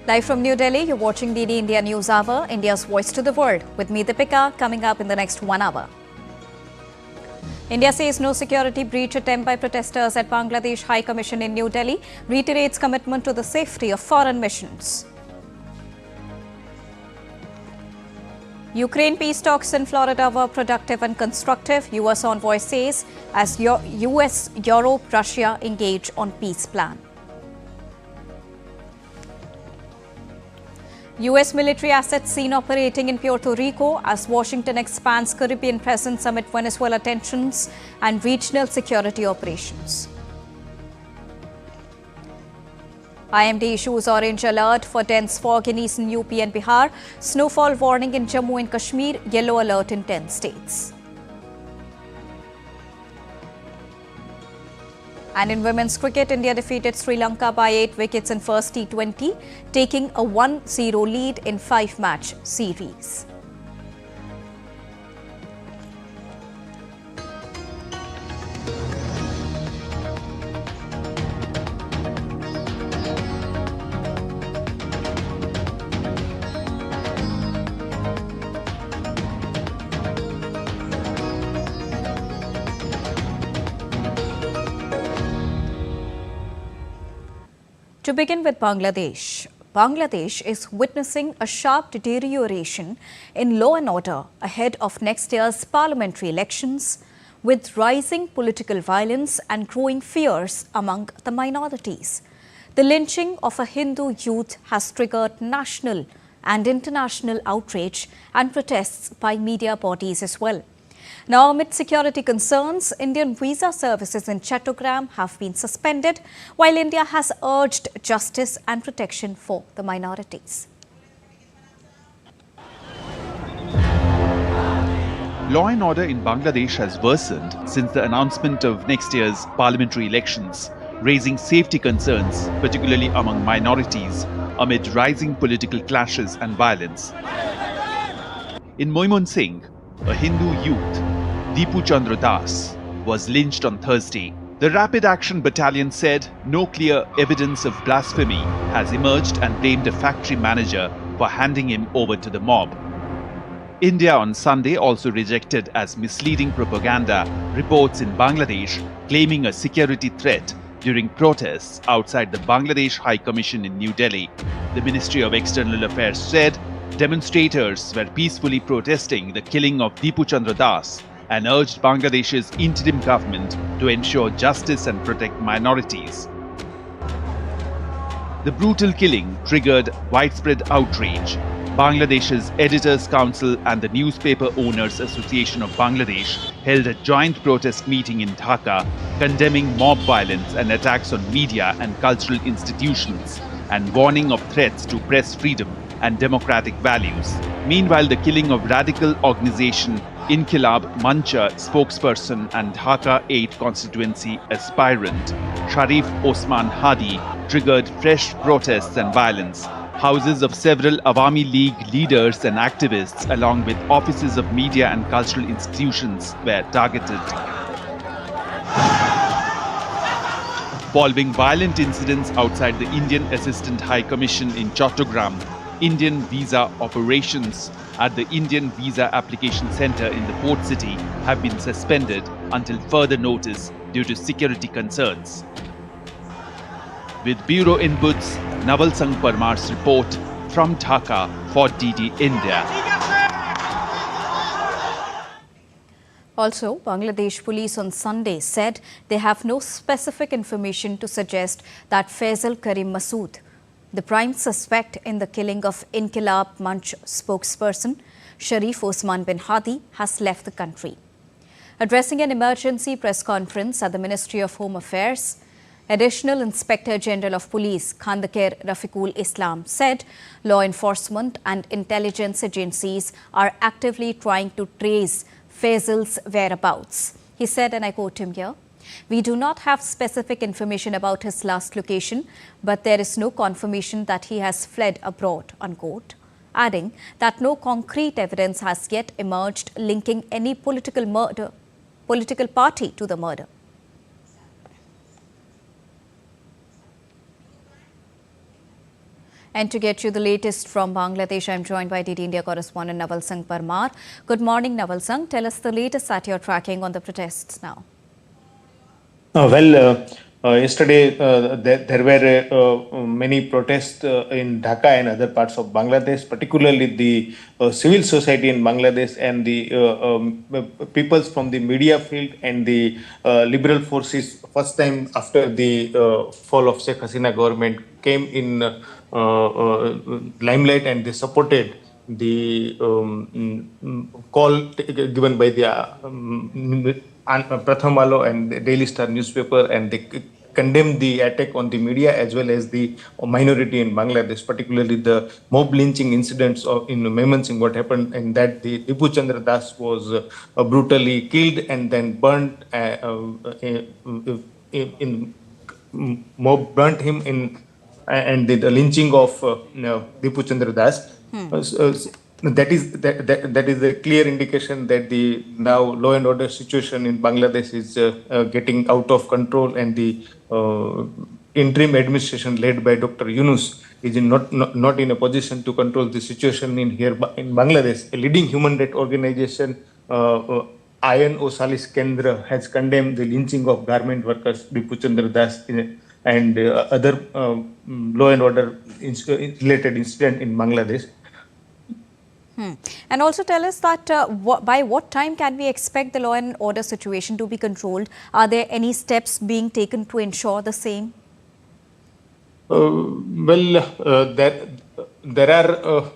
Live from New Delhi, you're watching DD India News Hour, India's voice to the world. With me, Deepika, coming up in the next 1 hour. India says no security breach attempt by protesters at Bangladesh High Commission in New Delhi, reiterates commitment to the safety of foreign missions. Ukraine peace talks in Florida were productive and constructive, US Envoy says, as US, Europe, Russia engage on peace plan. US military assets seen operating in Puerto Rico as Washington expands Caribbean presence amid Venezuela tensions and regional security operations. IMD issues orange alert for dense fog in eastern UP and Bihar, snowfall warning in Jammu and Kashmir, yellow alert in 10 states. And in women's cricket, India defeated Sri Lanka by 8 wickets in first T20, taking a 1-0 lead in 5-match series. To begin with Bangladesh, Bangladesh is witnessing a sharp deterioration in law and order ahead of next year's parliamentary elections, with rising political violence and growing fears among the minorities. The lynching of a Hindu youth has triggered national and international outrage and protests by media bodies as well. Now, amid security concerns, Indian visa services in Chattogram have been suspended, while India has urged justice and protection for the minorities. Law and order in Bangladesh has worsened since the announcement of next year's parliamentary elections, raising safety concerns, particularly among minorities, amid rising political clashes and violence. In Moimun Singh, a Hindu youth, Deepu Chandra Das, was lynched on Thursday. The Rapid Action Battalion said no clear evidence of blasphemy has emerged and blamed a factory manager for handing him over to the mob. India on Sunday also rejected as misleading propaganda reports in Bangladesh claiming a security threat during protests outside the Bangladesh High Commission in New Delhi. The Ministry of External Affairs said demonstrators were peacefully protesting the killing of Deepu Chandra Das and urged Bangladesh's interim government to ensure justice and protect minorities. The brutal killing triggered widespread outrage. Bangladesh's Editors' Council and the Newspaper Owners Association of Bangladesh held a joint protest meeting in Dhaka, condemning mob violence and attacks on media and cultural institutions, and warning of threats to press freedom and democratic values. Meanwhile, the killing of radical organization Inkilab Mancha spokesperson and Dhaka 8 constituency aspirant Sharif Osman Hadi triggered fresh protests and violence. Houses of several Awami League leaders and activists, along with offices of media and cultural institutions, were targeted. Following violent incidents outside the Indian Assistant High Commission in Chattogram, Indian visa operations at the Indian Visa Application Centre in the port city have been suspended until further notice due to security concerns. With Bureau Inputs, Naval Sangh Parmar's report from Dhaka for DD India. Also, Bangladesh police on Sunday said they have no specific information to suggest that Faisal Karim Masood, the prime suspect in the killing of Inkilab Manch spokesperson Sharif Osman bin Hadi, has left the country. Addressing an emergency press conference at the Ministry of Home Affairs, Additional Inspector General of Police Khandakir Rafiqul Islam said law enforcement and intelligence agencies are actively trying to trace Faisal's whereabouts. He said, and I quote him here, "We do not have specific information about his last location, but there is no confirmation that he has fled abroad," unquote, adding that no concrete evidence has yet emerged linking any political party to the murder. And to get you the latest from Bangladesh, I'm joined by DD India correspondent Naval Singh Parmar. Good morning, Naval Singh. Tell us the latest that you're tracking on the protests now. Yesterday there were many protests in Dhaka and other parts of Bangladesh, particularly the civil society in Bangladesh and the peoples from the media field and the liberal forces. First time after the fall of Sheikh Hasina government came in limelight, and they supported the call given by the Pratham Alo and the Daily Star newspaper, and they condemned the attack on the media as well as the minority in Bangladesh, particularly the mob lynching incidents in Mymensingh, what happened, and that the Dipu Chandra Das was brutally killed and then burnt in mob burnt him in, and the lynching of Dipu Chandra Das. That is a clear indication that the now law and order situation in Bangladesh is getting out of control, and the interim administration led by Dr. Yunus is not in a position to control the situation in Bangladesh. A leading human rights organization, Ayan O Salis Kendra, has condemned the lynching of garment workers Dipu Chandra Das and other law and order related incident in Bangladesh. And also tell us that by what time can we expect the law and order situation to be controlled? Are there any steps being taken to ensure the same? There are.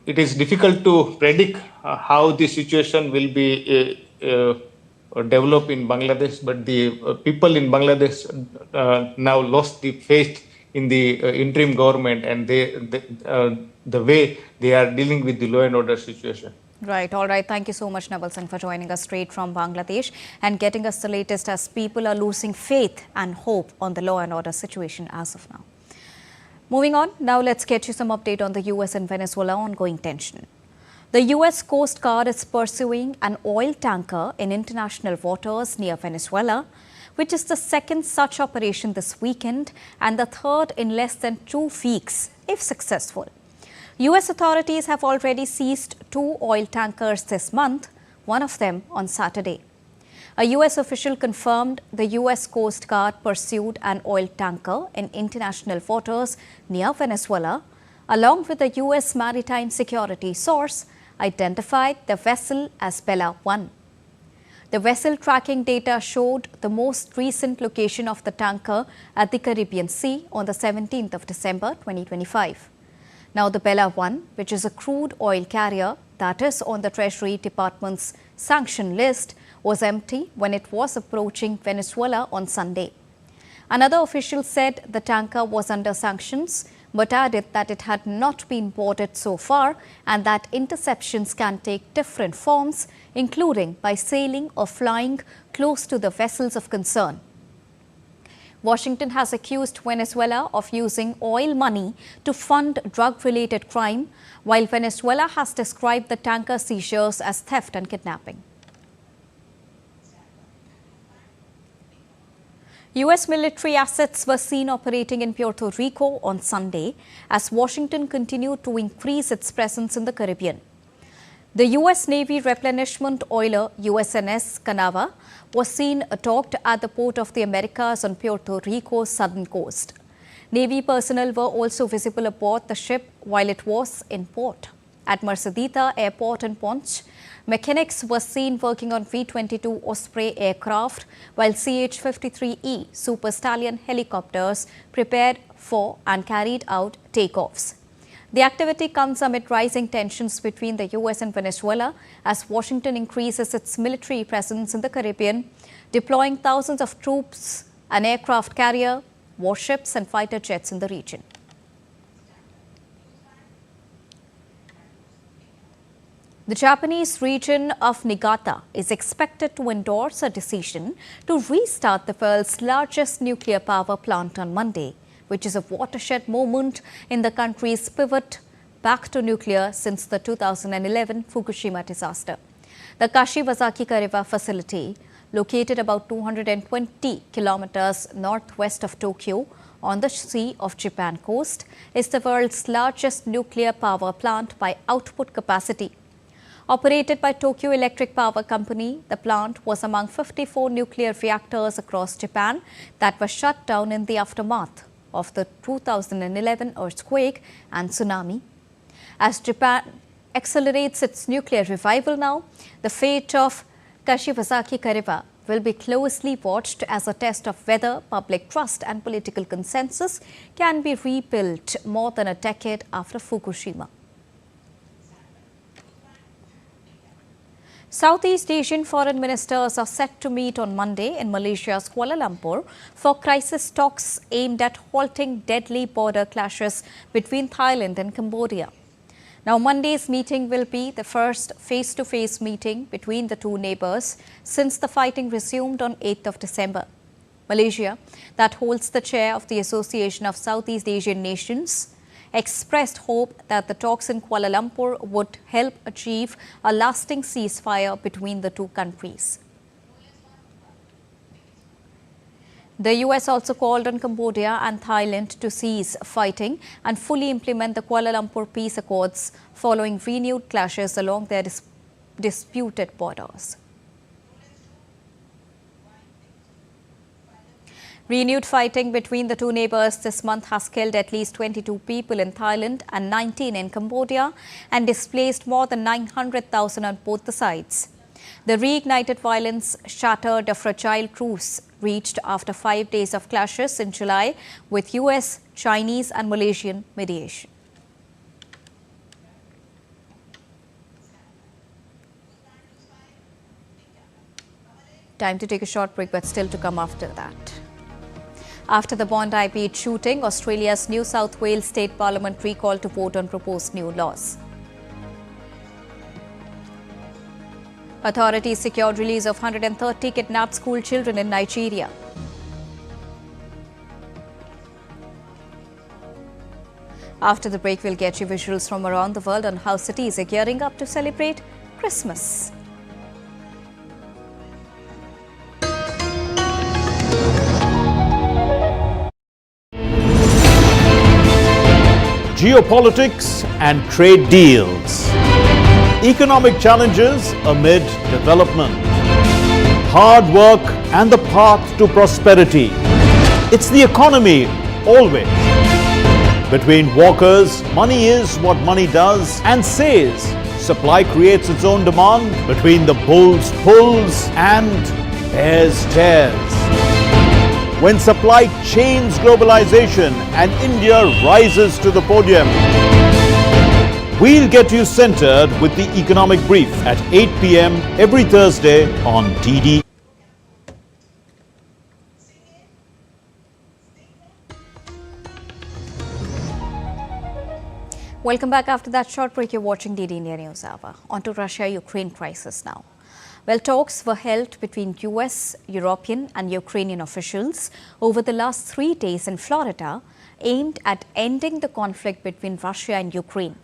It is difficult to predict how the situation will be developed in Bangladesh, but the people in Bangladesh now lost the faith in the interim government, and the way they are dealing with the law and order situation. Right. All right. Thank you so much, Naval Singh, for joining us straight from Bangladesh and getting us the latest as people are losing faith and hope on the law and order situation as of now. Moving on, now let's get you some update on the US and Venezuela ongoing tension. The US Coast Guard is pursuing an oil tanker in international waters near Venezuela, which is the second such operation this weekend and the third in less than 2 weeks, if successful. US authorities have already seized 2 oil tankers this month, one of them on Saturday. A US official confirmed the US Coast Guard pursued an oil tanker in international waters near Venezuela, along with a US maritime security source identified the vessel as Bella 1. The vessel tracking data showed the most recent location of the tanker at the Caribbean Sea on the 17th of December 2025. Now, the Bella 1, which is a crude oil carrier that is on the Treasury Department's sanction list, was empty when it was approaching Venezuela on Sunday. Another official said the tanker was under sanctions, but added that it had not been boarded so far and that interceptions can take different forms, including by sailing or flying close to the vessels of concern. Washington has accused Venezuela of using oil money to fund drug-related crime, while Venezuela has described the tanker seizures as theft and kidnapping. US military assets were seen operating in Puerto Rico on Sunday as Washington continued to increase its presence in the Caribbean. The US Navy replenishment oiler USNS Canava was seen docked at the Port of the Americas on Puerto Rico's southern coast. Navy personnel were also visible aboard the ship while it was in port. At Mercedita Airport in Ponce, mechanics were seen working on V-22 Osprey aircraft, while CH-53E Super Stallion helicopters prepared for and carried out takeoffs. The activity comes amid rising tensions between the US and Venezuela as Washington increases its military presence in the Caribbean, deploying thousands of troops, an aircraft carrier, warships and fighter jets in the region. The Japanese region of Niigata is expected to endorse a decision to restart the world's largest nuclear power plant on Monday, which is a watershed moment in the country's pivot back to nuclear since the 2011 Fukushima disaster. The Kashiwazaki Kariwa facility, located about 220 kilometers northwest of Tokyo, on the Sea of Japan coast, is the world's largest nuclear power plant by output capacity. Operated by Tokyo Electric Power Company, the plant was among 54 nuclear reactors across Japan that were shut down in the aftermath of the 2011 earthquake and tsunami. As Japan accelerates its nuclear revival now, the fate of Kashiwazaki Kariwa will be closely watched as a test of whether public trust and political consensus can be rebuilt more than a decade after Fukushima. Southeast Asian foreign ministers are set to meet on Monday in Malaysia's Kuala Lumpur for crisis talks aimed at halting deadly border clashes between Thailand and Cambodia. Now, Monday's meeting will be the first face-to-face meeting between the two neighbours since the fighting resumed on 8th of December. Malaysia, that holds the chair of the Association of Southeast Asian Nations, expressed hope that the talks in Kuala Lumpur would help achieve a lasting ceasefire between the two countries. The US also called on Cambodia and Thailand to cease fighting and fully implement the Kuala Lumpur peace accords following renewed clashes along their disputed borders. Renewed fighting between the two neighbours this month has killed at least 22 people in Thailand and 19 in Cambodia and displaced more than 900,000 on both the sides. The reignited violence shattered a fragile truce reached after 5 days of clashes in July with US, Chinese and Malaysian mediation. Time to take a short break, but still to come after that. After the Bondi Beach shooting, Australia's New South Wales State Parliament recalled to vote on proposed new laws. Authorities secured release of 130 kidnapped school children in Nigeria. After the break, we'll get you visuals from around the world on how cities are gearing up to celebrate Christmas. Geopolitics and trade deals. Economic challenges amid development. Hard work and the path to prosperity. It's the economy, always. Between walkers, money is what money does and says. Supply creates its own demand. Between the bulls pulls and bears tears. When supply chains globalization and India rises to the podium. We'll get you centered with the Economic Brief at 8 p.m. every Thursday on DD. Welcome back after that short break. You're watching DD India News Hour. On to Russia-Ukraine crisis now. Well, talks were held between US, European and Ukrainian officials over the last 3 days in Florida aimed at ending the conflict between Russia and Ukraine.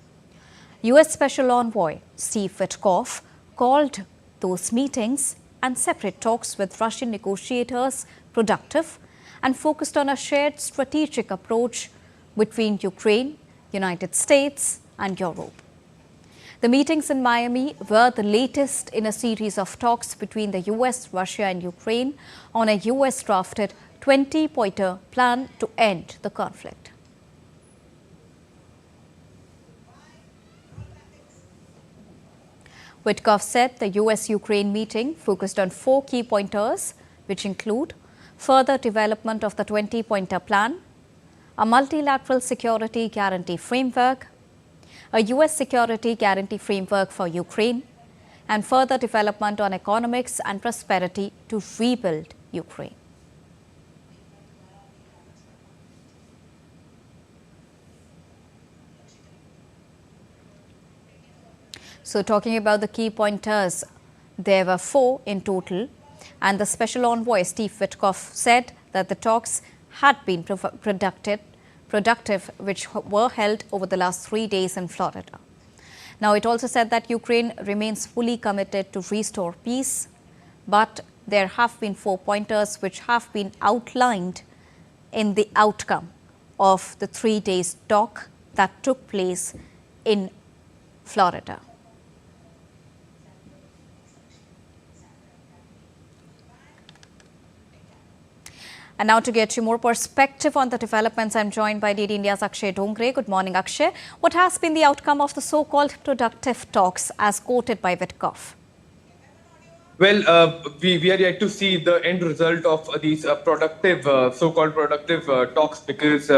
US Special Envoy Steve Witkoff called those meetings and separate talks with Russian negotiators productive and focused on a shared strategic approach between Ukraine, United States and Europe. The meetings in Miami were the latest in a series of talks between the US, Russia and Ukraine on a US-drafted 20-pointer plan to end the conflict. Witkoff said the US-Ukraine meeting focused on 4 key pointers, which include further development of the 20-pointer plan, a multilateral security guarantee framework, a US security guarantee framework for Ukraine, and further development on economics and prosperity to rebuild Ukraine. So talking about the key pointers, there were 4 in total, and the Special Envoy Steve Witkoff said that the talks had been productive, which were held over the last 3 days in Florida. Now, it also said that Ukraine remains fully committed to restore peace, but there have been 4 pointers which have been outlined in the outcome of the 3 days talk that took place in Florida. And now to get you more perspective on the developments, I'm joined by DD India's Akshay Dongre. Good morning, Akshay. What has been the outcome of the so-called productive talks as quoted by Govt? Well, we are yet to see the end result of these productive, so-called productive talks because,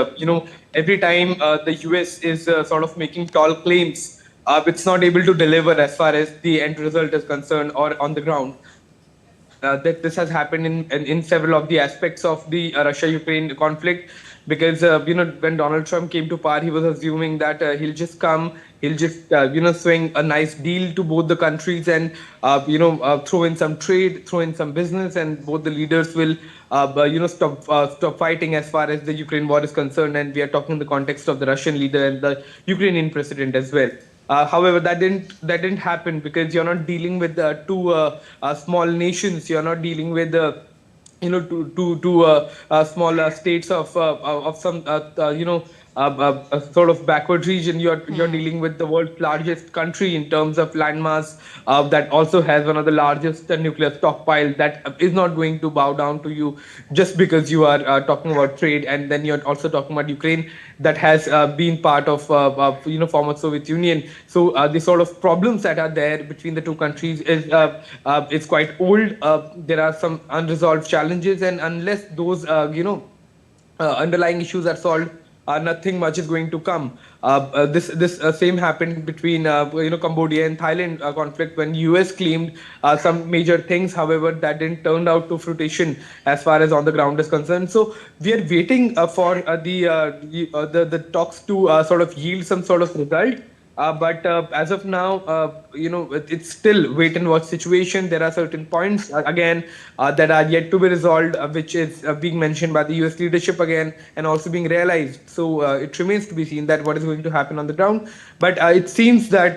every time the US is sort of making tall claims, it's not able to deliver as far as the end result is concerned or on the ground. That this has happened in several of the aspects of the Russia-Ukraine conflict because, when Donald Trump came to power, he was assuming that he'll just come, he'll just, swing a nice deal to both the countries and, throw in some trade, throw in some business, and both the leaders will, stop fighting as far as the Ukraine war is concerned. And we are talking in the context of the Russian leader and the Ukrainian president as well. However, that didn't happen because you're not dealing with two small nations. You're not dealing with two small states of some a sort of backward region. You're dealing with the world's largest country in terms of landmass that also has one of the largest nuclear stockpile that is not going to bow down to you just because you are talking about trade. And then you're also talking about Ukraine that has been part of former Soviet Union. So the sort of problems that are there between the two countries is quite old. There are some unresolved challenges, and unless those underlying issues are solved, nothing much is going to come. This same happened between Cambodia and Thailand conflict when US claimed some major things. However, that didn't turn out to fruition as far as on the ground is concerned. So we are waiting for the talks to sort of yield some sort of result. But as of now, it's still wait and watch situation. There are certain points again that are yet to be resolved, which is being mentioned by the US leadership again and also being realized. So it remains to be seen that what is going to happen on the ground. But it seems that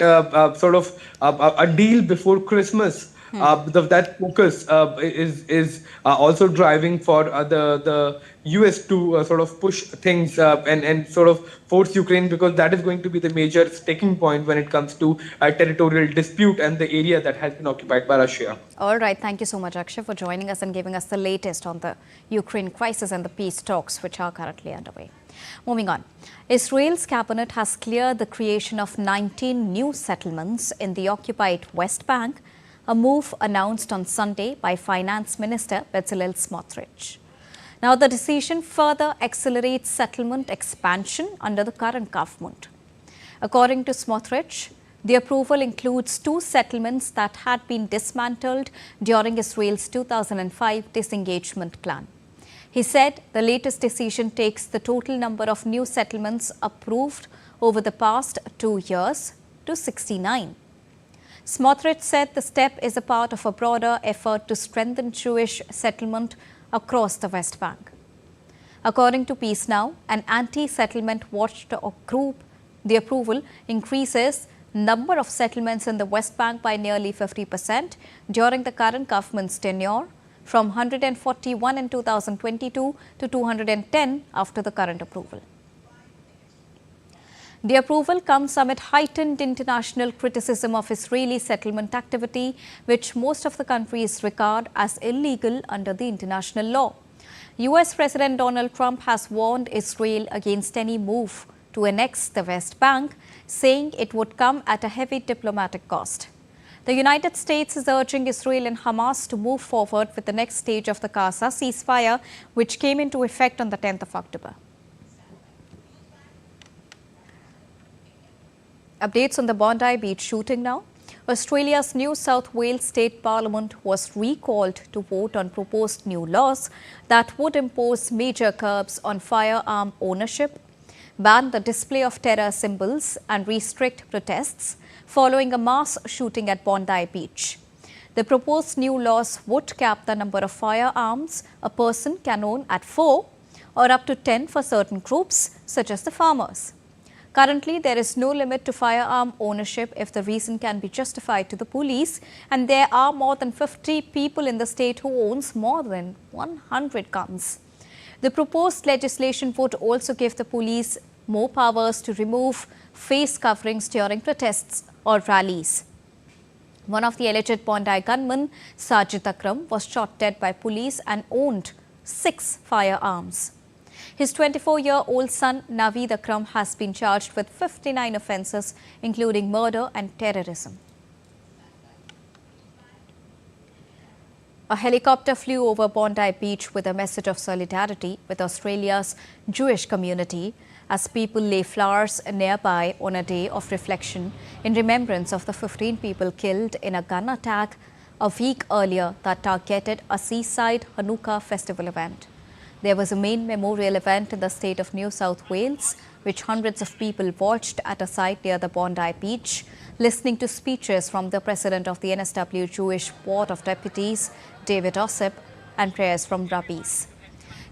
sort of a deal before Christmas. That focus is also driving for the US to sort of push things and sort of force Ukraine, because that is going to be the major sticking point when it comes to a territorial dispute and the area that has been occupied by Russia. All right. Thank you so much, Akshay, for joining us and giving us the latest on the Ukraine crisis and the peace talks which are currently underway. Moving on. Israel's cabinet has cleared the creation of 19 new settlements in the occupied West Bank, a move announced on Sunday by Finance Minister Bezalel Smotrich. Now, the decision further accelerates settlement expansion under the current government. According to Smotrich, the approval includes 2 settlements that had been dismantled during Israel's 2005 disengagement plan. He said the latest decision takes the total number of new settlements approved over the past 2 years to 69. Smotrich said the step is a part of a broader effort to strengthen Jewish settlement across the West Bank. According to Peace Now, an anti-settlement watchdog group, the approval increases number of settlements in the West Bank by nearly 50% during the current government's tenure, from 141 in 2022 to 210 after the current approval. The approval comes amid heightened international criticism of Israeli settlement activity, which most of the countries regard as illegal under the international law. US President Donald Trump has warned Israel against any move to annex the West Bank, saying it would come at a heavy diplomatic cost. The United States is urging Israel and Hamas to move forward with the next stage of the Gaza ceasefire, which came into effect on the 10th of October. Updates on the Bondi Beach shooting now. Australia's New South Wales State Parliament was recalled to vote on proposed new laws that would impose major curbs on firearm ownership, ban the display of terror symbols and restrict protests following a mass shooting at Bondi Beach. The proposed new laws would cap the number of firearms a person can own at 4 or up to 10 for certain groups, such as the farmers. Currently, there is no limit to firearm ownership if the reason can be justified to the police, and there are more than 50 people in the state who owns more than 100 guns. The proposed legislation would also give the police more powers to remove face coverings during protests or rallies. One of the alleged Bondi gunmen, Sajid Akram, was shot dead by police and owned 6 firearms. His 24-year-old son, Naveed Akram, has been charged with 59 offences, including murder and terrorism. A helicopter flew over Bondi Beach with a message of solidarity with Australia's Jewish community as people lay flowers nearby on a day of reflection in remembrance of the 15 people killed in a gun attack a week earlier that targeted a seaside Hanukkah festival event. There was a main memorial event in the state of New South Wales, which hundreds of people watched at a site near the Bondi Beach, listening to speeches from the president of the NSW Jewish Board of Deputies, David Ossip, and prayers from rabbis.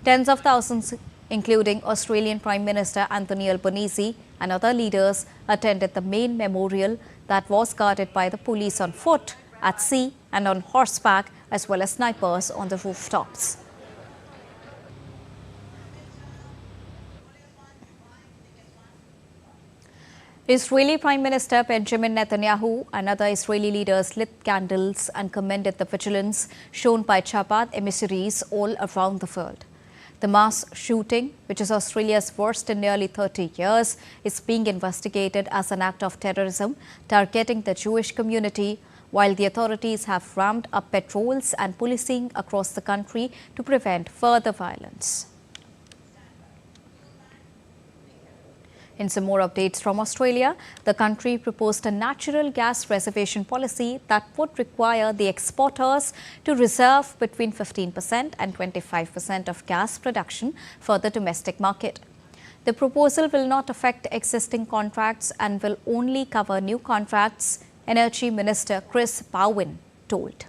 Tens of thousands, including Australian Prime Minister Anthony Albanese and other leaders, attended the main memorial that was guarded by the police on foot, at sea and on horseback, as well as snipers on the rooftops. Israeli Prime Minister Benjamin Netanyahu and other Israeli leaders lit candles and commended the vigilance shown by Chabad emissaries all around the world. The mass shooting, which is Australia's worst in nearly 30 years, is being investigated as an act of terrorism targeting the Jewish community, while the authorities have ramped up patrols and policing across the country to prevent further violence. In some more updates from Australia, the country proposed a natural gas reservation policy that would require the exporters to reserve between 15% and 25% of gas production for the domestic market. The proposal will not affect existing contracts and will only cover new contracts, Energy Minister Chris Bowen told.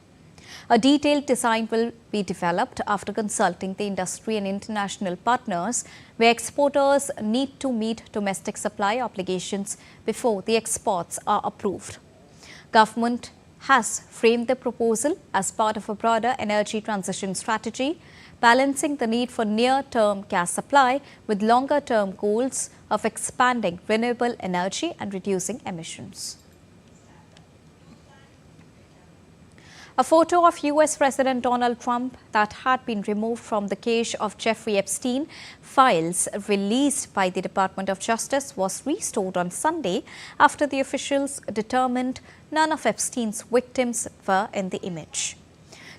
A detailed design will be developed after consulting the industry and international partners, where exporters need to meet domestic supply obligations before the exports are approved. Government has framed the proposal as part of a broader energy transition strategy, balancing the need for near-term gas supply with longer-term goals of expanding renewable energy and reducing emissions. A photo of U.S. President Donald Trump that had been removed from the cache of Jeffrey Epstein files released by the Department of Justice was restored on Sunday after the officials determined none of Epstein's victims were in the image.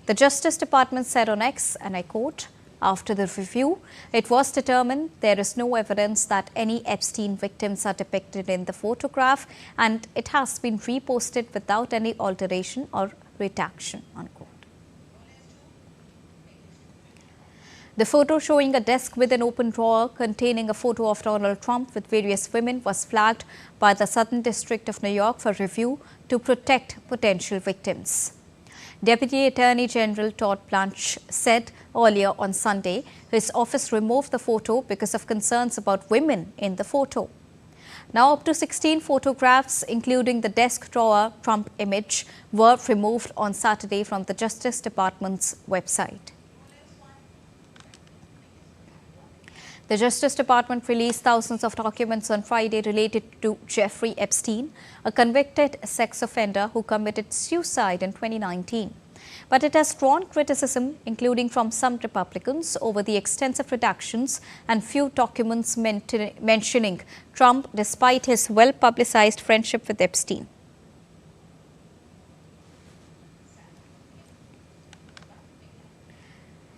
The Justice Department said on X, and I quote, "After the review, it was determined there is no evidence that any Epstein victims are depicted in the photograph, and it has been reposted without any alteration or retraction," unquote. The photo showing a desk with an open drawer containing a photo of Donald Trump with various women was flagged by the Southern District of New York for review to protect potential victims. Deputy Attorney General Todd Blanche said earlier on Sunday his office removed the photo because of concerns about women in the photo. Now up to 16 photographs, including the desk drawer Trump image, were removed on Saturday from the Justice Department's website. The Justice Department released thousands of documents on Friday related to Jeffrey Epstein, a convicted sex offender who committed suicide in 2019. But it has drawn criticism, including from some Republicans, over the extensive redactions and few documents mentioning Trump despite his well-publicized friendship with Epstein.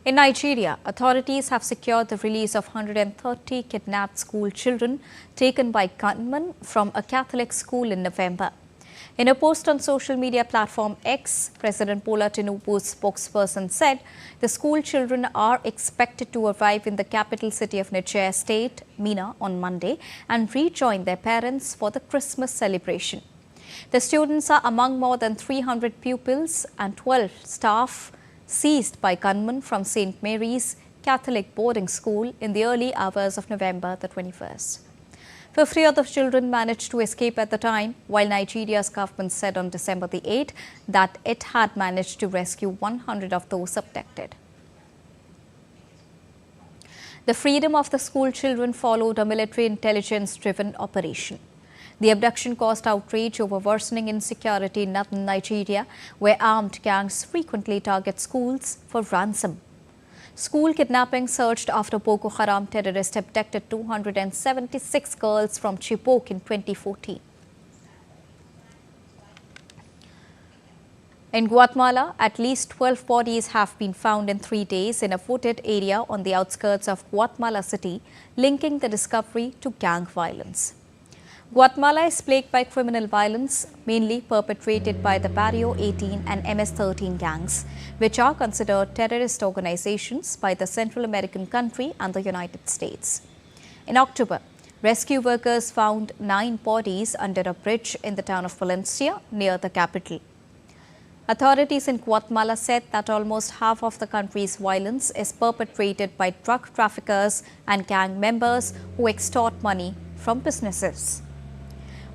In Nigeria, authorities have secured the release of 130 kidnapped school children taken by gunmen from a Catholic school in November. In a post on social media platform X, President Bola Tinubu's spokesperson said the school children are expected to arrive in the capital city of Niger State, Minna, on Monday and rejoin their parents for the Christmas celebration. The students are among more than 300 pupils and 12 staff seized by gunmen from St. Mary's Catholic boarding school in the early hours of November the 21st. 50 other children managed to escape at the time, while Nigeria's government said on December the 8th that it had managed to rescue 100 of those abducted. The freedom of the school children followed a military intelligence-driven operation. The abduction caused outrage over worsening insecurity in northern Nigeria, where armed gangs frequently target schools for ransom. School kidnapping surged after Boko Haram terrorists abducted 276 girls from Chibok in 2014. In Guatemala, at least 12 bodies have been found in 3 days in a wooded area on the outskirts of Guatemala City, linking the discovery to gang violence. Guatemala is plagued by criminal violence, mainly perpetrated by the Barrio 18 and MS-13 gangs, which are considered terrorist organizations by the Central American country and the United States. In October, rescue workers found 9 bodies under a bridge in the town of Valencia, near the capital. Authorities in Guatemala said that almost half of the country's violence is perpetrated by drug traffickers and gang members who extort money from businesses.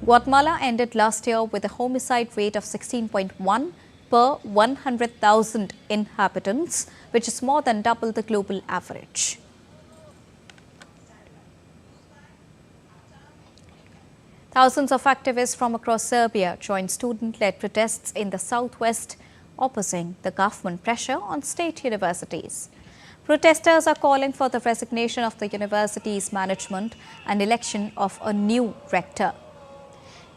Guatemala ended last year with a homicide rate of 16.1 per 100,000 inhabitants, which is more than double the global average. Thousands of activists from across Serbia joined student-led protests in the southwest, opposing the government pressure on state universities. Protesters are calling for the resignation of the university's management and election of a new rector.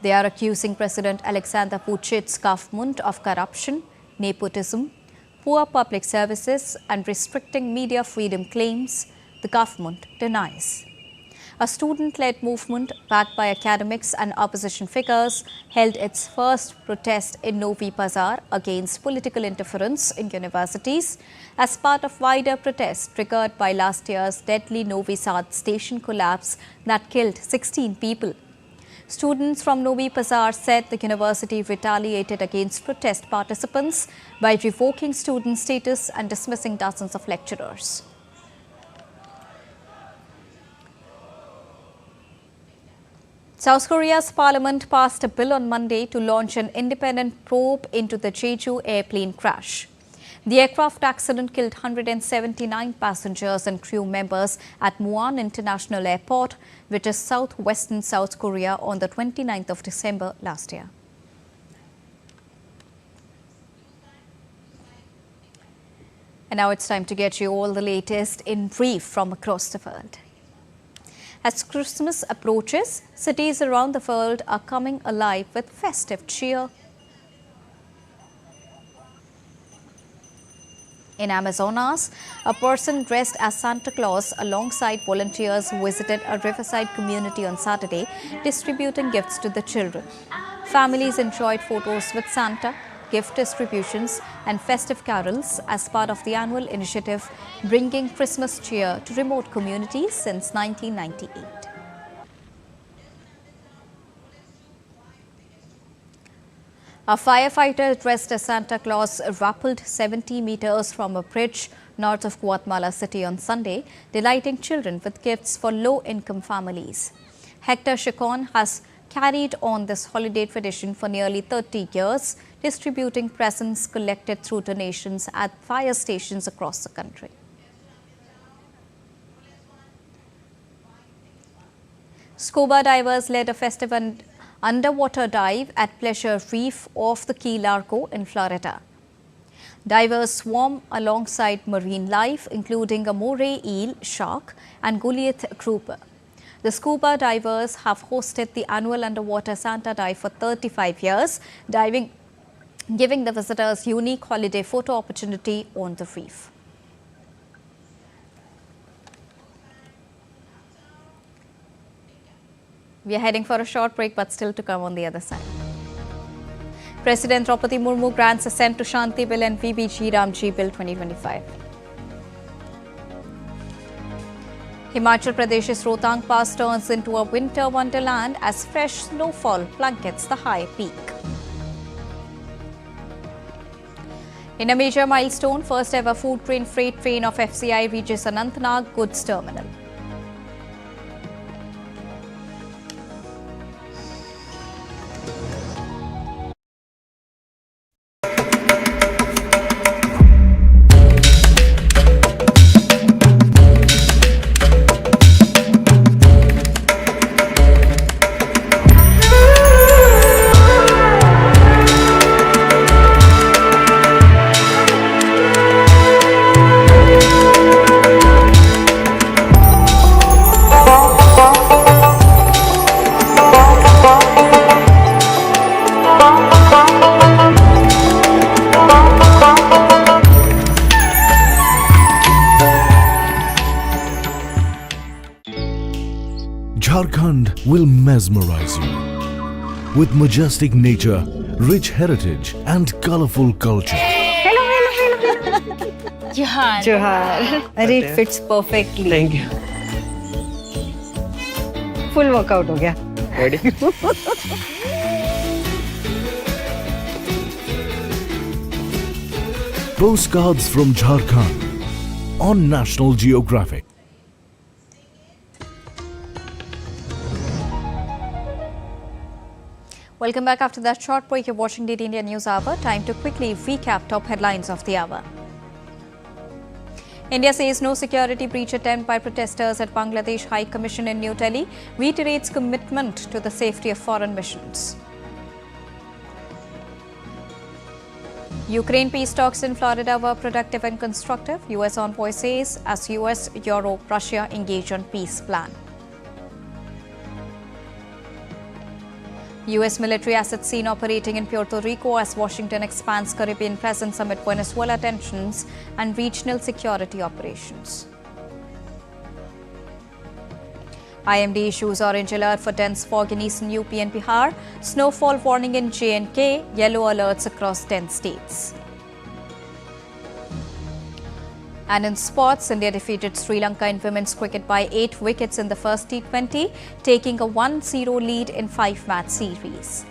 They are accusing President Alexander Vucic's government of corruption, nepotism, poor public services and restricting media freedom claims the government denies. A student-led movement backed by academics and opposition figures held its first protest in Novi Pazar against political interference in universities as part of wider protests triggered by last year's deadly Novi Sad station collapse that killed 16 people. Students from Novi Pazar said the university retaliated against protest participants by revoking student status and dismissing dozens of lecturers. South Korea's parliament passed a bill on Monday to launch an independent probe into the Jeju airplane crash. The aircraft accident killed 179 passengers and crew members at Muan International Airport, which is southwestern South Korea, on the 29th of December last year. And now it's time to get you all the latest in brief from across the world. As Christmas approaches, cities around the world are coming alive with festive cheer. In Amazonas, a person dressed as Santa Claus alongside volunteers visited a riverside community on Saturday, distributing gifts to the children. Families enjoyed photos with Santa, gift distributions and festive carols as part of the annual initiative bringing Christmas cheer to remote communities since 1998. A firefighter dressed as Santa Claus rappelled 70 meters from a bridge north of Guatemala City on Sunday, delighting children with gifts for low-income families. Hector Chacon has carried on this holiday tradition for nearly 30 years, distributing presents collected through donations at fire stations across the country. Scuba divers led a festive and underwater dive at Pleasure Reef off the Key Largo in Florida. Divers swam alongside marine life, including a moray eel, shark and Goliath grouper. The scuba divers have hosted the annual underwater Santa dive for 35 years, giving the visitors unique holiday photo opportunity on the reef. We are heading for a short break, but still to come on the other side. President Draupadi Murmu grants assent to Shanti Bill and VBG Ramji Bill 2025. Himachal Pradesh's Rohtang Pass turns into a winter wonderland as fresh snowfall blankets the high peak. In a major milestone, first ever food train freight train of FCI reaches Anantnag goods terminal. Jharkhand will mesmerize you with majestic nature, rich heritage and colorful culture. Johar. अरे it fits perfectly. Thank you. Full workout हो गया. Ready? Postcards from Jharkhand on National Geographic. Welcome back after that short break. You're watching DD India News Hour. Time to quickly recap top headlines of the hour. India says no security breach attempt by protesters at Bangladesh High Commission in New Delhi, reiterates commitment to the safety of foreign missions. Ukraine peace talks in Florida were productive and constructive, US envoy says, as US, Europe, Russia engage on peace plan. US military assets seen operating in Puerto Rico as Washington expands Caribbean presence amid Venezuela tensions and regional security operations. IMD issues orange alert for dense fog in eastern UP and Bihar, snowfall warning in J&K, yellow alerts across 10 states. And in sports, India defeated Sri Lanka in women's cricket by 8 wickets in the first T20, taking a 1-0 lead in 5-match series.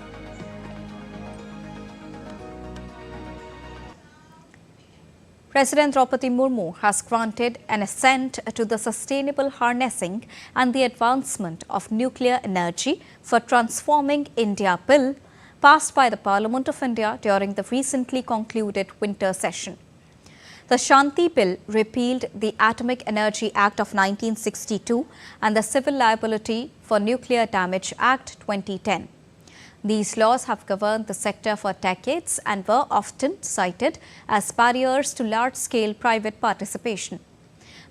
President Draupadi Murmu has granted an assent to the Sustainable Harnessing and the Advancement of Nuclear Energy for Transforming India Bill, passed by the Parliament of India during the recently concluded winter session. The Shanti Bill repealed the Atomic Energy Act of 1962 and the Civil Liability for Nuclear Damage Act 2010. These laws have governed the sector for decades and were often cited as barriers to large-scale private participation.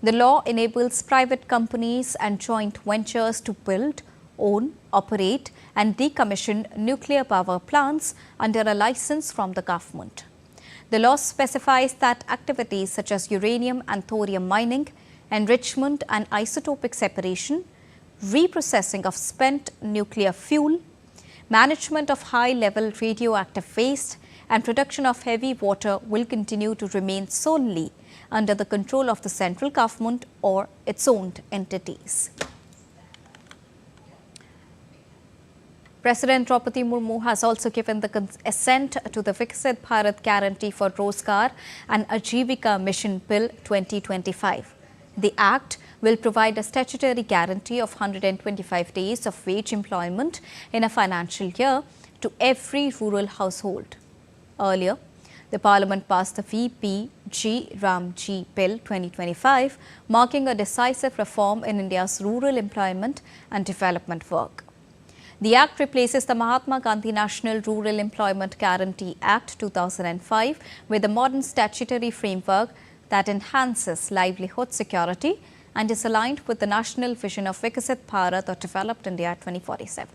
The law enables private companies and joint ventures to build, own, operate and decommission nuclear power plants under a license from the government. The law specifies that activities such as uranium and thorium mining, enrichment and isotopic separation, reprocessing of spent nuclear fuel, management of high-level radioactive waste and production of heavy water will continue to remain solely under the control of the central government or its owned entities. President Draupadi Murmu has also given the assent to the Viksit Bharat Guarantee for Rozgar and Ajivika Mission Bill 2025. The Act will provide a statutory guarantee of 125 days of wage employment in a financial year to every rural household. Earlier, the Parliament passed the VPG Ramji Bill 2025, marking a decisive reform in India's rural employment and development work. The Act replaces the Mahatma Gandhi National Rural Employment Guarantee Act 2005 with a modern statutory framework that enhances livelihood security and is aligned with the national vision of Viksit Bharat or Developed India 2047.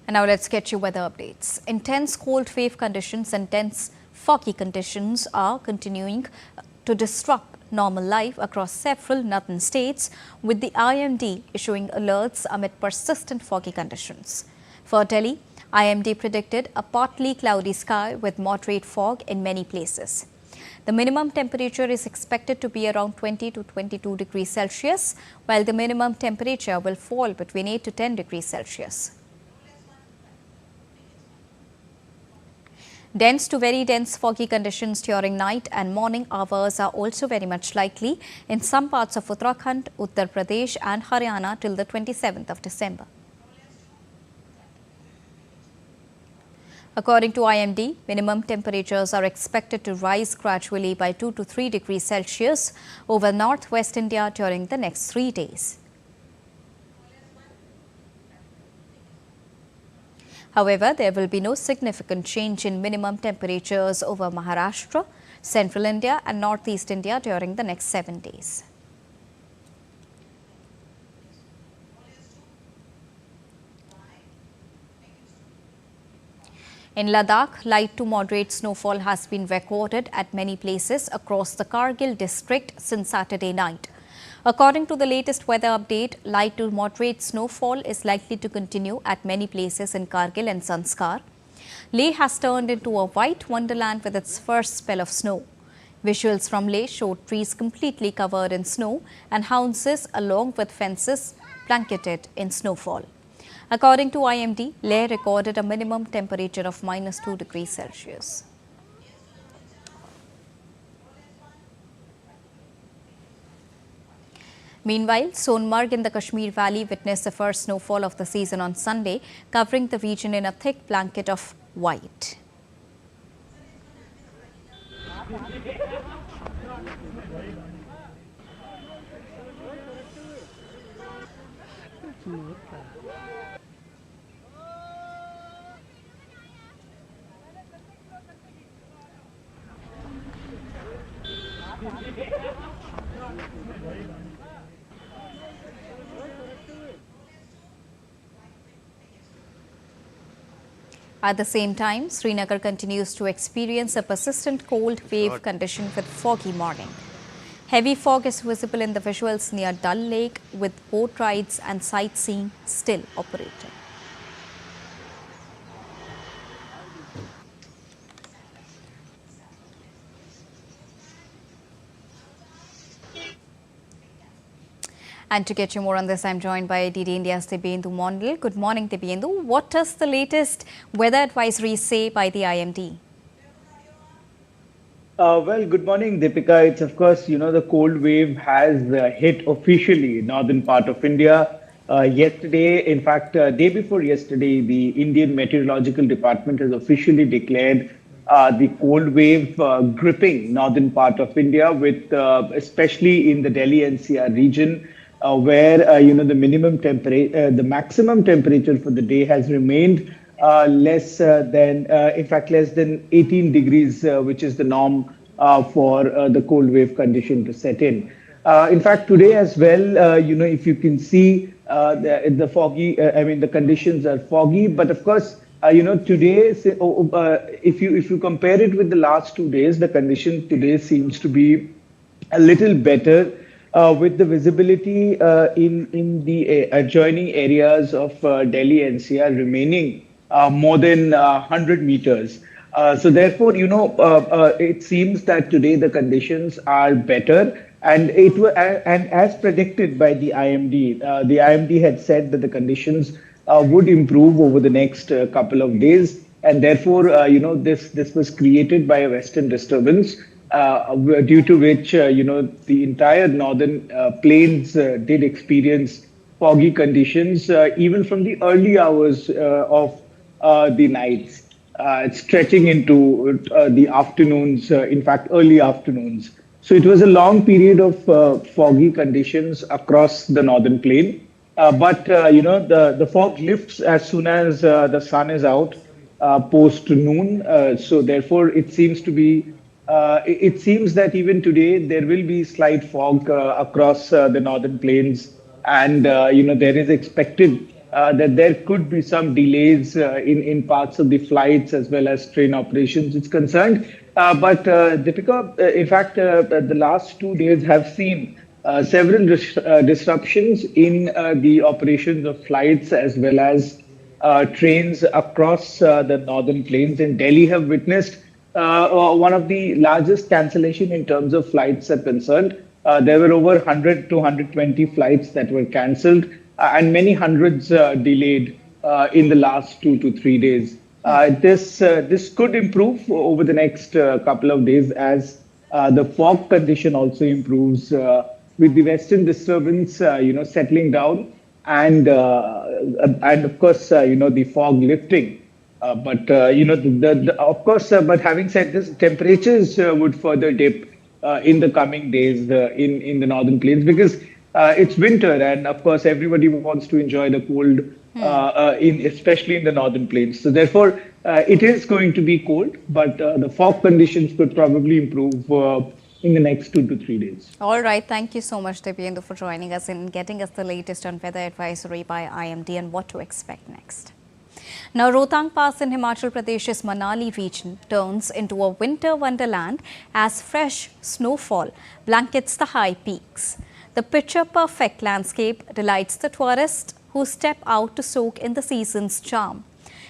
And now let's get you weather updates. Intense cold wave conditions and dense foggy conditions are continuing to disrupt normal life across several northern states, with the IMD issuing alerts amid persistent foggy conditions. For Delhi, IMD predicted a partly cloudy sky with moderate fog in many places. The minimum temperature is expected to be around 20 to 22 degrees Celsius, while the minimum temperature will fall between 8 to 10 degrees Celsius. Dense to very dense foggy conditions during night and morning hours are also very much likely in some parts of Uttarakhand, Uttar Pradesh and Haryana till the 27th of December. According to IMD, minimum temperatures are expected to rise gradually by 2 to 3 degrees Celsius over northwest India during the next 3 days. However, there will be no significant change in minimum temperatures over Maharashtra, central India and northeast India during the next 7 days. In Ladakh, light to moderate snowfall has been recorded at many places across the Kargil district since Saturday night. According to the latest weather update, light to moderate snowfall is likely to continue at many places in Kargil and Sanskar. Leh has turned into a white wonderland with its first spell of snow. Visuals from Leh showed trees completely covered in snow and houses along with fences blanketed in snowfall. According to IMD, Leh recorded a minimum temperature of -2 degrees Celsius. Meanwhile, Sonmarg in the Kashmir Valley witnessed the first snowfall of the season on Sunday, covering the region in a thick blanket of white. At the same time, Srinagar continues to experience a persistent cold wave condition with foggy morning. Heavy fog is visible in the visuals near Dal Lake, with boat rides and sightseeing still operating. And to get you more on this, I'm joined by DD India's Dibyendu Mondal. Good morning, Dibyendu. What does the latest weather advisory say by the IMD? Well, good morning, Deepika. It's of course, the cold wave has hit officially northern part of India. Yesterday, in fact, day before yesterday, the Indian Meteorological Department has officially declared the cold wave gripping northern part of India, with especially in the Delhi NCR region, where the minimum temperature, the maximum temperature for the day has remained less than 18 degrees, which is the norm for the cold wave condition to set in. In fact, today as well, if you can see the foggy, the conditions are foggy, but of course, today, if you compare it with the last 2 days, the condition today seems to be a little better. With the visibility in the adjoining areas of Delhi NCR remaining more than 100 meters. So therefore, it seems that today the conditions are better, and and as predicted by the IMD, the IMD had said that the conditions would improve over the next couple of days, and therefore, this was created by a western disturbance. Due to which, the entire northern plains did experience foggy conditions, even from the early hours of the nights, stretching into the afternoons, in fact, early afternoons. So it was a long period of foggy conditions across the northern plain. But the fog lifts as soon as the sun is out post noon. So therefore, it seems to be. It seems that even today there will be slight fog across the northern plains, and there is expected that there could be some delays in parts of the flights as well as train operations is concerned. But Deepika, in fact, the last 2 days have seen several disruptions in the operations of flights as well as trains across the northern plains. And Delhi have witnessed one of the largest cancellation in terms of flights are concerned. There were over 100 to 120 flights that were cancelled, and many hundreds delayed in the last 2 to 3 days. This could improve over the next couple of days as the fog condition also improves with the western disturbance, settling down, and of course, the fog lifting. But of course, but having said this, temperatures would further dip in the coming days in the northern plains, because it's winter, and of course everybody wants to enjoy the cold, especially in the northern plains. So therefore, it is going to be cold, but the fog conditions could probably improve in the next 2 to 3 days. All right, thank you so much, Dibyendu, for joining us and getting us the latest on weather advisory by IMD and what to expect next. Now, Rohtang Pass in Himachal Pradesh's Manali region turns into a winter wonderland as fresh snowfall blankets the high peaks. The picture-perfect landscape delights the tourists who step out to soak in the season's charm.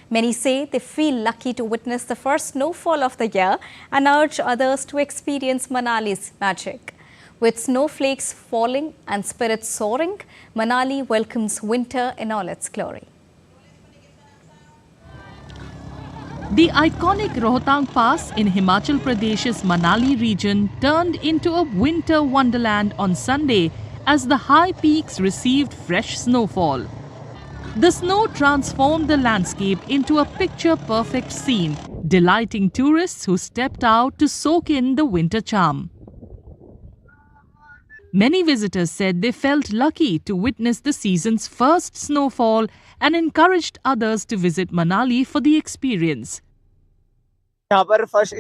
Many say they feel lucky to witness the first snowfall of the year and urge others to experience Manali's magic. With snowflakes falling and spirits soaring, Manali welcomes winter in all its glory. The iconic Rohtang Pass in Himachal Pradesh's Manali region turned into a winter wonderland on Sunday as the high peaks received fresh snowfall. The snow transformed the landscape into a picture-perfect scene, delighting tourists who stepped out to soak in the winter charm. Many visitors said they felt lucky to witness the season's first snowfall and encouraged others to visit Manali for the experience. यहाँ पर first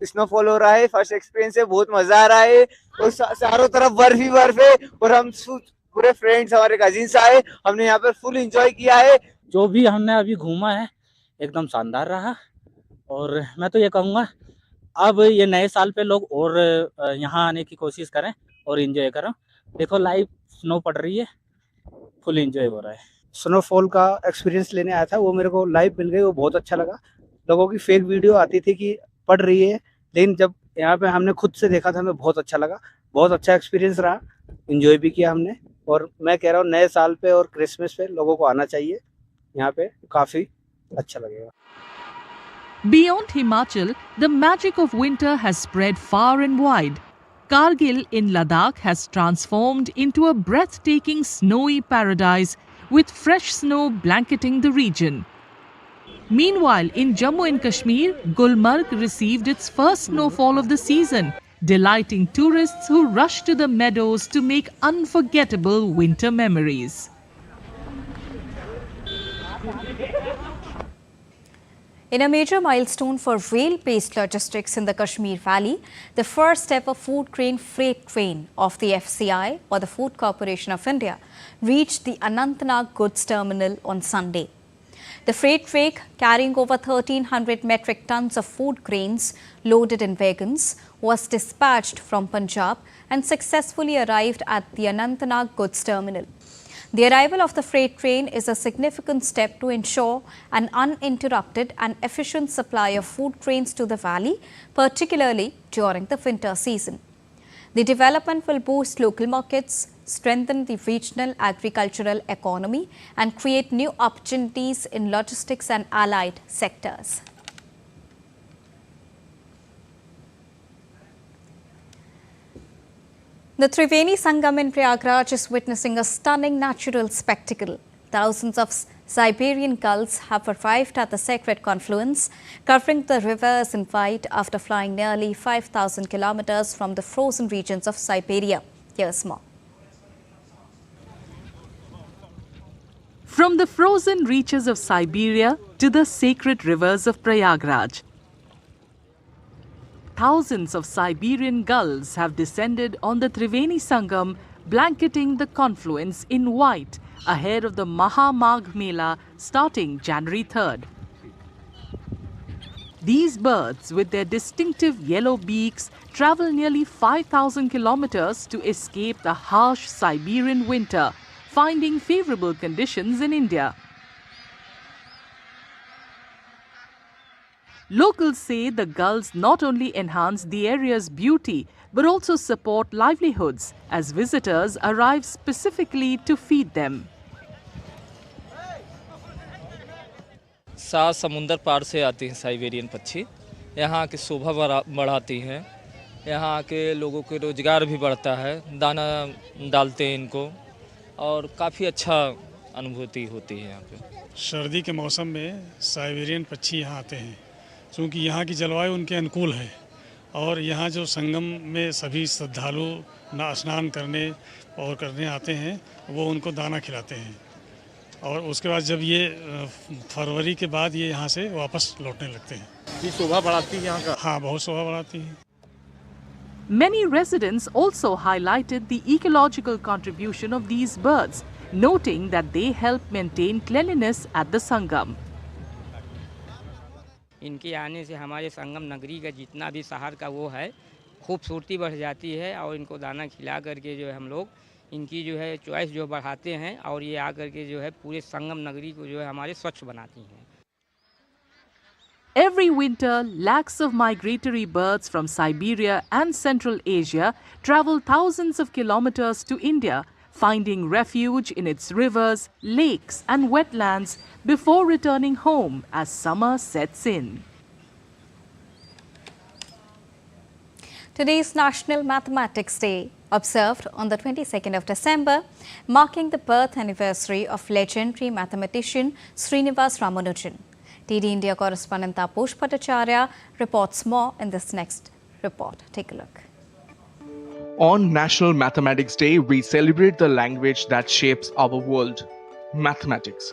snowfall हो रहा है, first experience है, बहुत मजा आ रहा है और चारों तरफ बर्फ ही बर्फ है और हम पूरे फ्रेंड्स हमारे कजिन्स आए, हमने यहाँ पर फुल एंजॉय किया है। जो भी हमने अभी घूमा है एकदम शानदार रहा और मैं तो ये कहूँगा अब ये नए साल पे लोग और यहाँ आने की कोशिश करें और एंजॉय करें। देखो लाइव स्नो पड़ रही है, फुल एंजॉय हो रहा है। स्नोफॉल का एक्सपीरियंस लेने आया था, वो मेरे को लाइव मिल गई, वो बहुत अच्छा लगा। लोगों की फेक वीडियो आती थी कि पड़ रही है, लेकिन जब यहाँ पे हमने खुद से देखा था हमें बहुत अच्छा लगा, बहुत अच्छा एक्सपीरियंस रहा, एंजॉय भी किया हमने। और मैं कह रहा हूँ नए साल पे और क्रिसमस पे लोगों को आना चाहिए, यहाँ पे काफी अच्छा लगेगा। Beyond Himachal, the magic of winter has spread far and wide. Kargil in Ladakh has transformed into a breathtaking snowy paradise with fresh snow blanketing the region. Meanwhile, in Jammu and Kashmir, Gulmarg received its first snowfall of the season, delighting tourists who rush to the meadows to make unforgettable winter memories. In a major milestone for rail-based logistics in the Kashmir Valley, the first ever food grain freight train of the FCI, or the Food Corporation of India, reached the Anantnag goods terminal on Sunday. The freight train, carrying over 1,300 metric tons of food grains loaded in wagons, was dispatched from Punjab and successfully arrived at the Anantnag goods terminal. The arrival of the freight train is a significant step to ensure an uninterrupted and efficient supply of food grains to the valley, particularly during the winter season. The development will boost local markets, strengthen the regional agricultural economy, and create new opportunities in logistics and allied sectors. The Triveni Sangam in Prayagraj is witnessing a stunning natural spectacle. Thousands of Siberian gulls have arrived at the sacred confluence, covering the rivers in white after flying nearly 5,000 kilometers from the frozen regions of Siberia. Here's more. From the frozen reaches of Siberia to the sacred rivers of Prayagraj, thousands of Siberian gulls have descended on the Triveni Sangam, blanketing the confluence in white ahead of the Maha Magh Mela starting January 3rd. These birds, with their distinctive yellow beaks, travel nearly 5,000 kilometers to escape the harsh Siberian winter, finding favorable conditions in India. Locals say the gulls not only enhance the area's beauty but also support livelihoods as visitors arrive specifically to feed them. सात समुंदर पार से आती हैं Siberian पक्षी, यहाँ की शोभा बढ़ाती हैं, यहाँ के लोगों के रोजगार भी बढ़ता है, दाना डालते हैं इनको और काफ़ी अच्छा अनुभूति होती है यहाँ पे। सर्दी के मौसम में साइबेरियन पक्षी यहाँ आते हैं क्योंकि यहाँ की जलवायु उनके अनुकूल है और यहाँ जो संगम में सभी श्रद्धालु स्नान करने और करने आते हैं वो उनको दाना खिलाते हैं और उसके बाद जब ये फरवरी के बाद ये यहाँ से वापस लौटने लगते हैं। ये शोभा बढ़ाती है यहाँ का? हाँ, बहुत शोभा बढ़ाती है। Many residents also highlighted the ecological contribution of these birds, noting that they help maintain cleanliness at the Sangam. इनके आने से हमारे संगम नगरी का जितना भी शहर का वो है खूबसूरती बढ़ जाती है और इनको दाना खिला करके जो है हम लोग इनकी जो है चॉइस जो बढ़ाते हैं और ये आकर के जो है पूरे संगम नगरी को जो है हमारे स्वच्छ बनाती हैं। Every winter, lakhs of migratory birds from Siberia and Central Asia travel thousands of kilometers to India, finding refuge in its rivers, lakes and wetlands before returning home as summer sets in. Today is National Mathematics Day, observed on the 22nd of December, marking the birth anniversary of legendary mathematician Srinivas Ramanujan. DD India correspondent Taposh Bhattacharya reports more in this next report. Take a look. On National Mathematics Day, we celebrate the language that shapes our world, mathematics.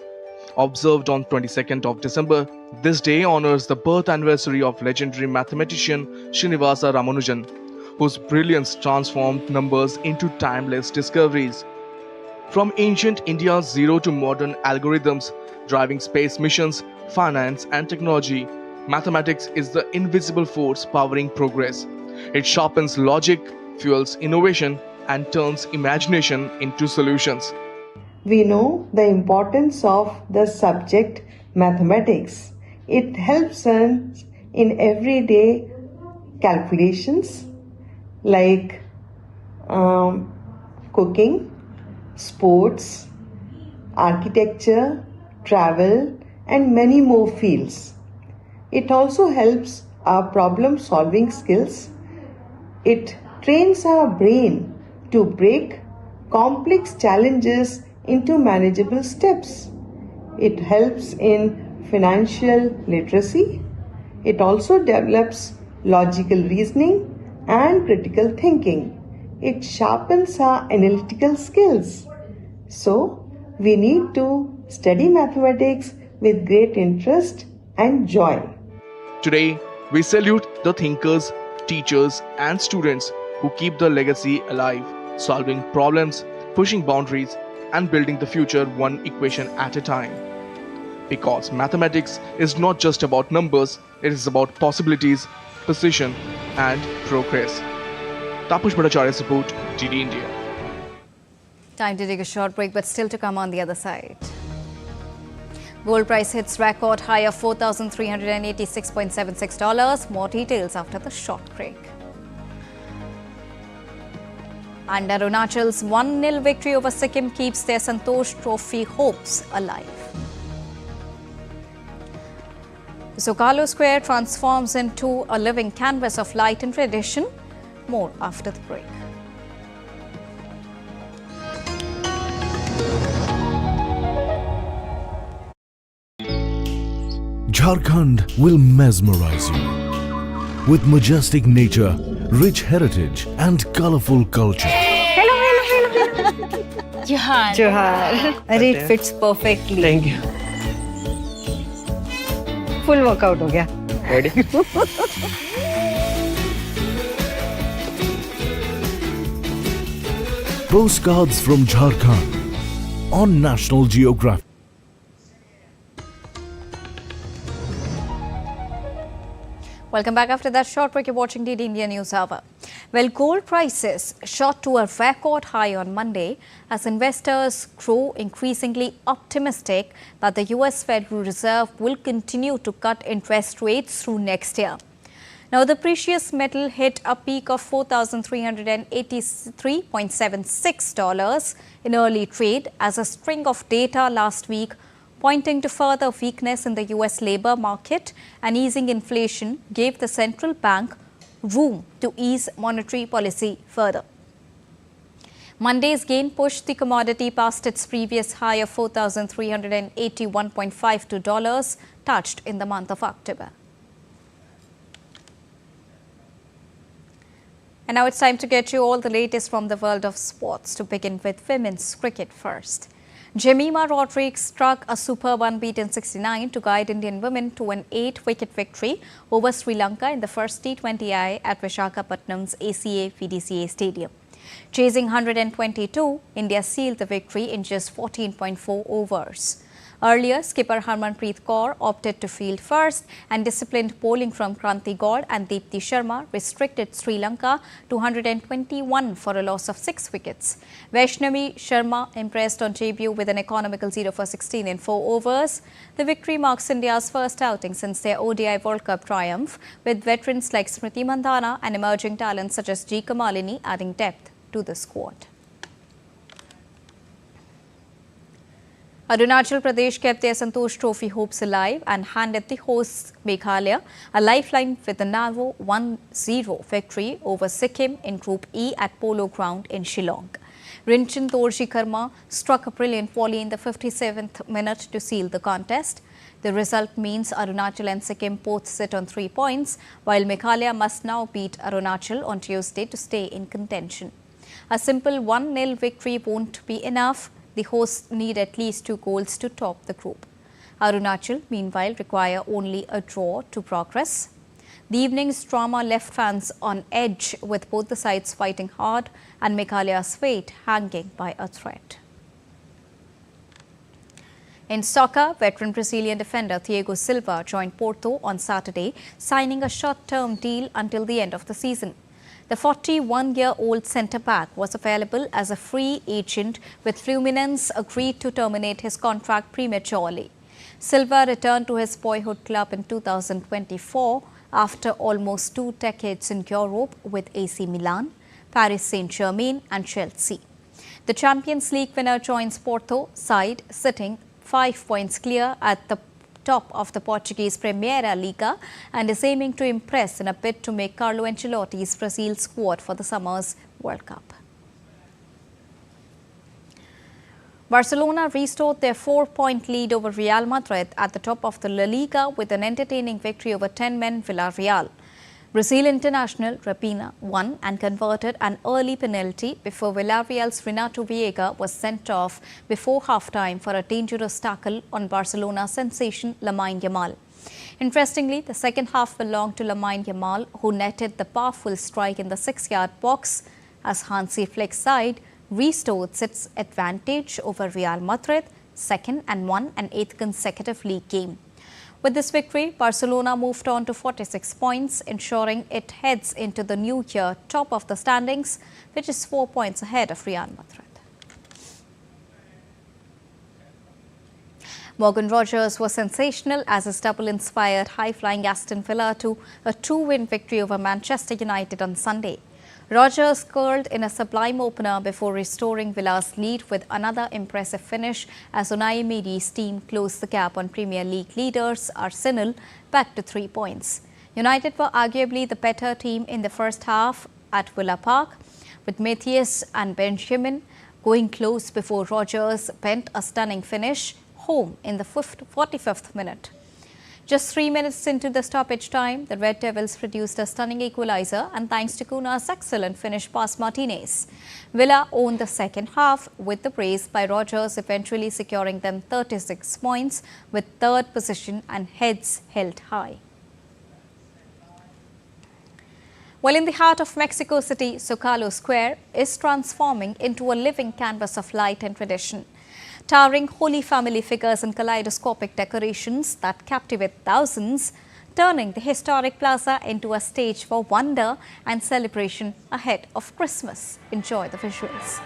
Observed on 22nd of December, this day honors the birth anniversary of legendary mathematician Srinivasa Ramanujan, whose brilliance transformed numbers into timeless discoveries. From ancient India's zero to modern algorithms, driving space missions, finance and technology, mathematics is the invisible force powering progress. It sharpens logic, fuels innovation, and turns imagination into solutions. We know the importance of the subject mathematics. It helps us in everyday calculations like cooking, sports, architecture, travel, and many more fields. It also helps our problem-solving skills. It trains our brain to break complex challenges into manageable steps. It helps in financial literacy. It also develops logical reasoning and critical thinking. It sharpens our analytical skills. So, we need to study mathematics with great interest and joy. Today, we salute the thinkers, teachers, and students who keep the legacy alive, solving problems, pushing boundaries, and building the future one equation at a time. Because mathematics is not just about numbers, it is about possibilities, precision, and progress. Taposh Bhattacharya's report, DD India. Time to take a short break, but still to come on the other side. Gold price hits record high of $4,386.76. More details after the short break. And Arunachal's 1-0 victory over Sikkim keeps their Santosh Trophy hopes alive. Zocalo Square transforms into a living canvas of light and tradition. More after the break. Jharkhand will mesmerize you with majestic nature, rich heritage and colorful culture. Hello. Johar. It fits perfectly. Thank you. Full workout हो गया. Ready? Postcards from Jharkhand on National Geographic. Welcome back after that short break. You're watching DD India News Hour. Well, gold prices shot to a record high on Monday as investors grow increasingly optimistic that the US Federal Reserve will continue to cut interest rates through next year. Now, the precious metal hit a peak of $4,383.76 in early trade as a string of data last week pointing to further weakness in the US labor market and easing inflation gave the central bank room to ease monetary policy further. Monday's gain pushed the commodity past its previous high of $4,381.52 touched in the month of October. And now it's time to get you all the latest from the world of sports, to begin with women's cricket first. Jemima Rodriguez struck a superb unbeaten 69 to guide Indian women to an 8-wicket victory over Sri Lanka in the first T20I at Visakhapatnam's ACA VDCA Stadium. Chasing 122, India sealed the victory in just 14.4 overs. Earlier, skipper Harmanpreet Kaur opted to field first, and disciplined bowling from Kranti Gaur and Deepti Sharma restricted Sri Lanka to 121 for a loss of 6 wickets. Vaishnavi Sharma impressed on debut with an economical 0 for 16 in 4 overs. The victory marks India's first outing since their ODI World Cup triumph, with veterans like Smriti Mandhana and emerging talents such as G. Kamalini adding depth to the squad. Arunachal Pradesh kept their Santosh Trophy hopes alive and handed the hosts Meghalaya a lifeline with a narrow 1-0 victory over Sikkim in Group E at Polo Ground in Shillong. Rinchan Dorji Karma struck a brilliant volley in the 57th minute to seal the contest. The result means Arunachal and Sikkim both sit on 3 points, while Meghalaya must now beat Arunachal on Tuesday to stay in contention. A simple 1-0 victory won't be enough. The hosts need at least 2 goals to top the group. Arunachal, meanwhile, require only a draw to progress. The evening's drama left fans on edge, with both the sides fighting hard and Meghalaya's fate hanging by a thread. In soccer, veteran Brazilian defender Thiago Silva joined Porto on Saturday, signing a short-term deal until the end of the season. The 41-year-old centre-back was available as a free agent, with Fluminense agreed to terminate his contract prematurely. Silva returned to his boyhood club in 2024 after almost 2 decades in Europe with AC Milan, Paris Saint-Germain and Chelsea. The Champions League winner joins Porto side sitting 5 points clear at the top of the Portuguese Primeira Liga and is aiming to impress in a bid to make Carlo Ancelotti's Brazil squad for the summer's World Cup. Barcelona restored their 4-point lead over Real Madrid at the top of the La Liga with an entertaining victory over 10-men Villarreal. Brazil international Rapina won and converted an early penalty before Villarreal's Renato Viega was sent off before half-time for a dangerous tackle on Barcelona sensation Lamine Yamal. Interestingly, the second half belonged to Lamine Yamal, who netted the powerful strike in the 6-yard box as Hansi Flick's side restored its advantage over Real Madrid, second and won an 8th consecutive league game. With this victory, Barcelona moved on to 46 points, ensuring it heads into the new year top of the standings, which is 4 points ahead of Real Madrid. Morgan Rogers was sensational as his double inspired high-flying Aston Villa to a 2-win victory over Manchester United on Sunday. Rogers curled in a sublime opener before restoring Villa's lead with another impressive finish as Unai Emery's team closed the gap on Premier League leaders Arsenal back to 3 points. United were arguably the better team in the first half at Villa Park, with Matthias and Benjamin going close before Rogers penned a stunning finish home in the 45th minute. Just 3 minutes into the stoppage time, the Red Devils produced a stunning equaliser, and thanks to Kuna's excellent finish past Martinez, Villa owned the second half with the brace by Rogers eventually securing them 36 points with third position and heads held high. Well, in the heart of Mexico City, Zocalo Square is transforming into a living canvas of light and tradition. Towering Holy Family figures and kaleidoscopic decorations that captivate thousands, turning the historic plaza into a stage for wonder and celebration ahead of Christmas. Enjoy the visuals.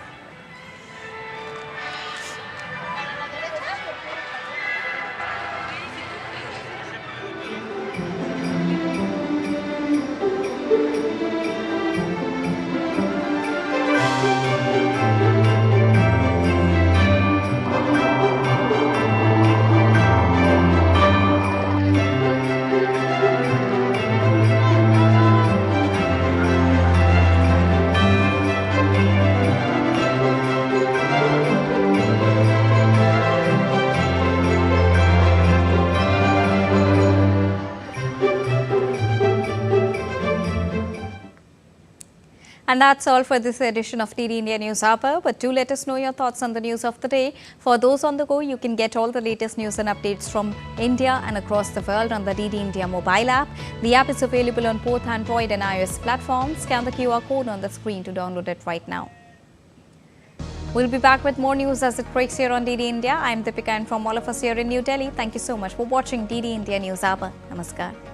And that's all for this edition of DD India News Hour. But do let us know your thoughts on the news of the day. For those on the go, you can get all the latest news and updates from India and across the world on the DD India mobile app. The app is available on both Android and iOS platforms. Scan the QR code on the screen to download it right now. We'll be back with more news as it breaks here on DD India. I'm Deepika, and from all of us here in New Delhi, thank you so much for watching DD India News Hour. Namaskar.